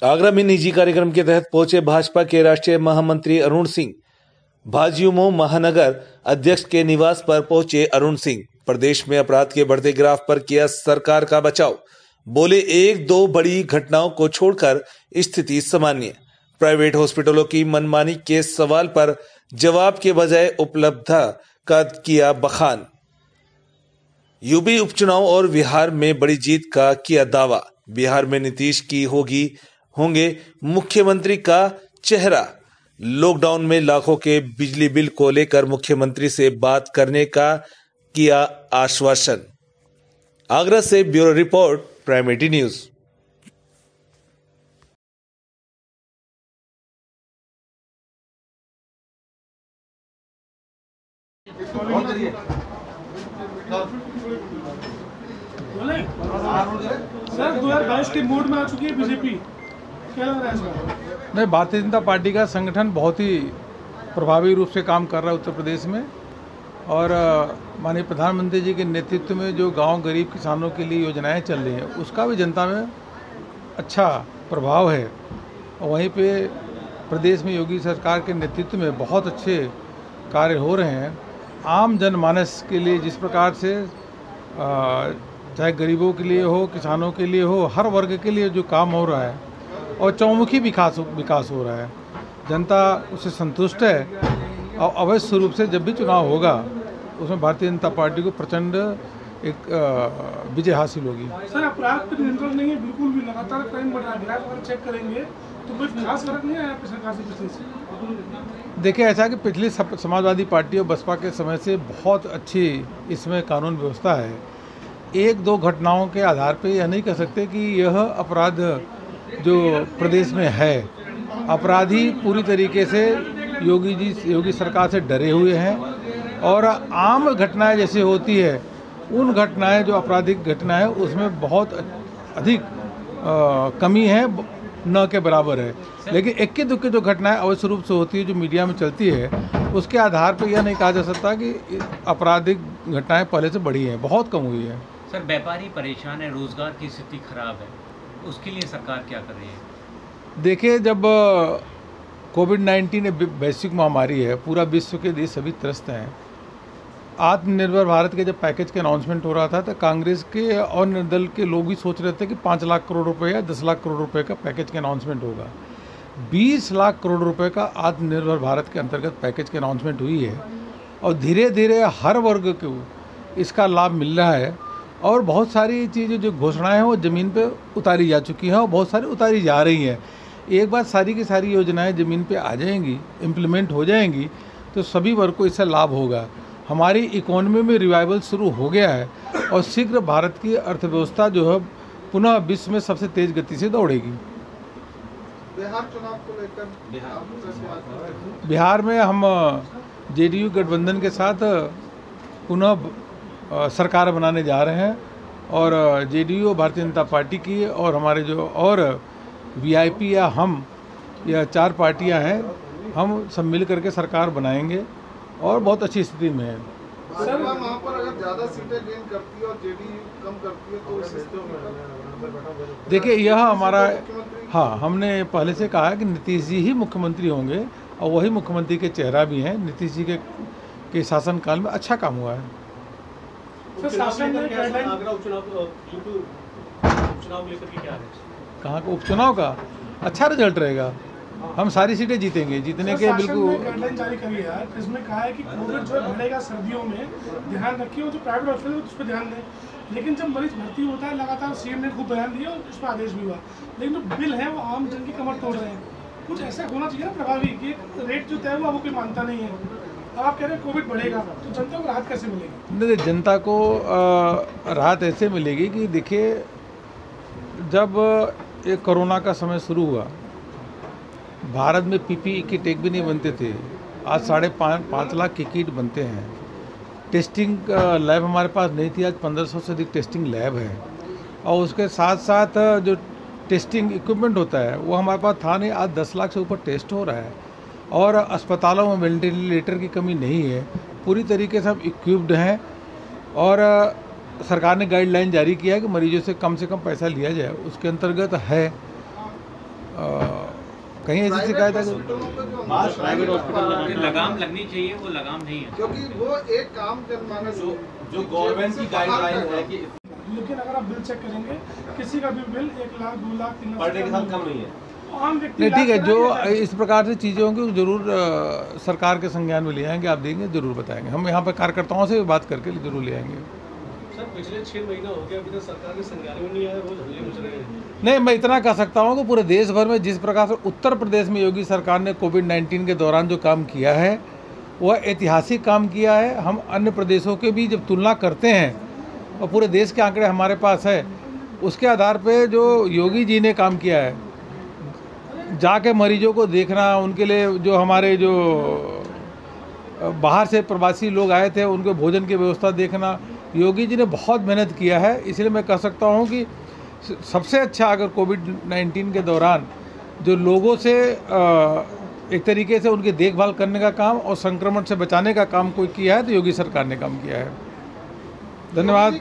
आगरा में निजी कार्यक्रम के तहत पहुंचे भाजपा के राष्ट्रीय महामंत्री अरुण सिंह। भाजयुमो महानगर अध्यक्ष के निवास पर पहुंचे अरुण सिंह। प्रदेश में अपराध के बढ़ते ग्राफ पर किया सरकार का बचाव। बोले, एक दो बड़ी घटनाओं को छोड़कर स्थिति सामान्य। प्राइवेट हॉस्पिटलों की मनमानी के सवाल पर जवाब के बजाय उपलब्धता का किया बखान। यूपी उपचुनाव और बिहार में बड़ी जीत का किया दावा। बिहार में नीतीश की होंगे मुख्यमंत्री का चेहरा। लॉकडाउन में लाखों के बिजली बिल को लेकर मुख्यमंत्री से बात करने का किया आश्वासन। आगरा से bureau report, prime 80 news. Sir 2022 के मूड में आ चुकी है बीजेपी, क्या लग रहा है इस बार? नहीं, भारतीय जनता पार्टी का संगठन बहुत ही प्रभावी रूप से काम कर रहा है उत्तर प्रदेश में। और माननीय प्रधानमंत्री जी के नेतृत्व में जो गांव गरीब किसानों के लिए योजनाएं चल रही हैं, उसका भी जनता में अच्छा प्रभाव है। और वहीं पे प्रदेश में योगी सरकार के नेतृत्व में बहुत अच्छे कार्य हो रहे हैं। आम जनमानस के लिए जिस प्रकार से चाहे गरीबों के लिए हो, किसानों के लिए हो, हर वर्ग के लिए जो काम हो रहा है और चौमुखी विकास हो रहा है, जनता उससे संतुष्ट है। और अवश्य रूप से जब भी चुनाव होगा उसमें भारतीय जनता पार्टी को प्रचंड एक विजय हासिल होगी। सर अपराध पर नियंत्रण नहीं है बिल्कुल भी, लगातार क्राइम बढ़ रहा है। ग्राफ अगर चेक करेंगे तो कोई खास फर्क नहीं आया सरकार से पिछले से। देखिए, ऐसा कि पिछली समाजवादी पार्टी और बसपा के समय से बहुत अच्छी इसमें कानून व्यवस्था है। एक दो घटनाओं के आधार पे यह नहीं कह सकते कि यह अपराध जो प्रदेश में है, अपराधी पूरी तरीके से योगी सरकार से डरे हुए हैं। और आम घटनाएं जैसे होती है, उन घटनाएं जो आपराधिक घटनाएं उसमें बहुत अधिक कमी है, न के बराबर है। लेकिन इक्के दुक्के जो घटनाएं अवश्य रूप से होती है, जो मीडिया में चलती है, उसके आधार पर यह नहीं कहा जा सकता कि आपराधिक घटनाएं पहले से बढ़ी हैं, बहुत कम हुई है। सर व्यापारी परेशान है, रोजगार की स्थिति खराब है, उसके लिए सरकार क्या कर रही है? देखिए, जब कोविड-19 एक वैश्विक महामारी है, पूरा विश्व के देश सभी त्रस्त हैं। आत्मनिर्भर भारत के जब पैकेज के अनाउंसमेंट हो रहा था तो कांग्रेस के और निर्दल के लोग भी सोच रहे थे कि 5 लाख करोड़ रुपए या 10 लाख करोड़ रुपए का पैकेज के अनाउंसमेंट होगा। 20 लाख करोड़ रुपए का आत्मनिर्भर भारत के अंतर्गत पैकेज की अनाउंसमेंट हुई है और धीरे धीरे हर वर्ग को इसका लाभ मिल रहा है। और बहुत सारी चीज़ें जो घोषणाएं हैं वो ज़मीन पे उतारी जा चुकी हैं और बहुत सारी उतारी जा रही हैं। एक बार सारी की सारी योजनाएं ज़मीन पे आ जाएंगी, इम्प्लीमेंट हो जाएंगी, तो सभी वर्ग को इससे लाभ होगा। हमारी इकोनॉमी में रिवाइवल शुरू हो गया है और शीघ्र भारत की अर्थव्यवस्था जो है पुनः विश्व में सबसे तेज गति से दौड़ेगी। बिहार चुनाव को लेकर बिहार में हम जेडीयू गठबंधन के साथ पुनः सरकार बनाने जा रहे हैं और जेडीयू भारतीय जनता पार्टी की और हमारे जो और वीआईपी या हम या 4 पार्टियां हैं, हम सब मिल करके सरकार बनाएंगे और बहुत अच्छी स्थिति में है। सर वहाँ पर अगर ज़्यादा सीटें गेन करती है और जेडीयू कम करती है तो इस स्थिति में देखिए, यह हमारा हमने पहले से कहा है कि नीतीश जी ही मुख्यमंत्री होंगे और वही मुख्यमंत्री के चेहरा भी हैं। नीतीश जी के शासनकाल में अच्छा काम हुआ है। कहाँ का उपचुनाव का अच्छा रिजल्ट रहेगा, हम सारी सीटें जीतेंगे, जीतने के बिल्कुल। गाइडलाइन जारी करी है इसमें कहा है कि कोविड जो बढ़ेगा सर्दियों में, ध्यान रखिए और जो प्राइवेट हॉस्पिटल है उस पर ध्यान दें। लेकिन जब मरीज भर्ती होता है, लगातार सीएम ने खूब बयान दिया और उस पर आदेश भी हुआ, लेकिन जो बिल है वो आम जन की कमर तोड़ रहे हैं। कुछ ऐसा होना चाहिए ना प्रभावी कि रेट जो तय हुआ वो कोई मानता नहीं है। अब आप कह रहे हैं कोविड बढ़ेगा तो जनता को राहत कैसे मिलेगी? नहीं, जनता को राहत ऐसे मिलेगी कि देखिए, जब ये कोरोना का समय शुरू हुआ, भारत में पीपीई किट एक भी नहीं बनते थे। आज 5.5 लाख की किट बनते हैं। टेस्टिंग लैब हमारे पास नहीं थी, आज 1500 से अधिक टेस्टिंग लैब है। और उसके साथ साथ जो टेस्टिंग इक्विपमेंट होता है वो हमारे पास था नहीं, आज 10 लाख से ऊपर टेस्ट हो रहा है। और अस्पतालों में वेंटिलेटर की कमी नहीं है, पूरी तरीके से हम इक्विप्ड हैं। और सरकार ने गाइडलाइन जारी किया है कि मरीजों से कम पैसा लिया जाए, उसके अंतर्गत है। कहीं ऐसी शिकायत है प्राइवेट हॉस्पिटल लगाम लगनी चाहिए, वो लगाम नहीं है। क्योंकि वो एक काम जनमानस जो गवर्नमेंट की गाइडलाइन है कि लेकिन अगर आप बिल चेक करेंगे, किसी का भी bill 1 lakh 2 lakh 3 lakh per day के साथ कम नहीं है। आम व्यक्ति नहीं, ठीक है, इलाज जो कराएंगे। इस प्रकार से चीज़ें होंगी वो जरूर सरकार के संज्ञान में ले आएंगे, आप देंगे जरूर बताएंगे। हम यहाँ पर कार्यकर्ताओं से बात करके जरूर ले आएंगे। सर पिछले 6 महीना हो गया, अभी तक सरकार के संज्ञान में नहीं आया, रोज हल्ले मच रहे हैं। नहीं, मैं इतना कह सकता हूँ कि पूरे देश भर में जिस प्रकार से उत्तर प्रदेश में योगी सरकार ने कोविड-19 के दौरान जो काम किया है वह ऐतिहासिक काम किया है। हम अन्य प्रदेशों के भी जब तुलना करते हैं और पूरे देश के आंकड़े हमारे पास है, उसके आधार पे जो योगी जी ने काम किया है, जाके मरीजों को देखना, उनके लिए जो हमारे जो बाहर से प्रवासी लोग आए थे उनको भोजन की व्यवस्था देखना, योगी जी ने बहुत मेहनत किया है। इसलिए मैं कह सकता हूँ कि सबसे अच्छा अगर कोविड-19 के दौरान जो लोगों से एक तरीके से उनकी देखभाल करने का काम और संक्रमण से बचाने का काम कोई किया है तो योगी सरकार ने काम किया है। धन्यवाद।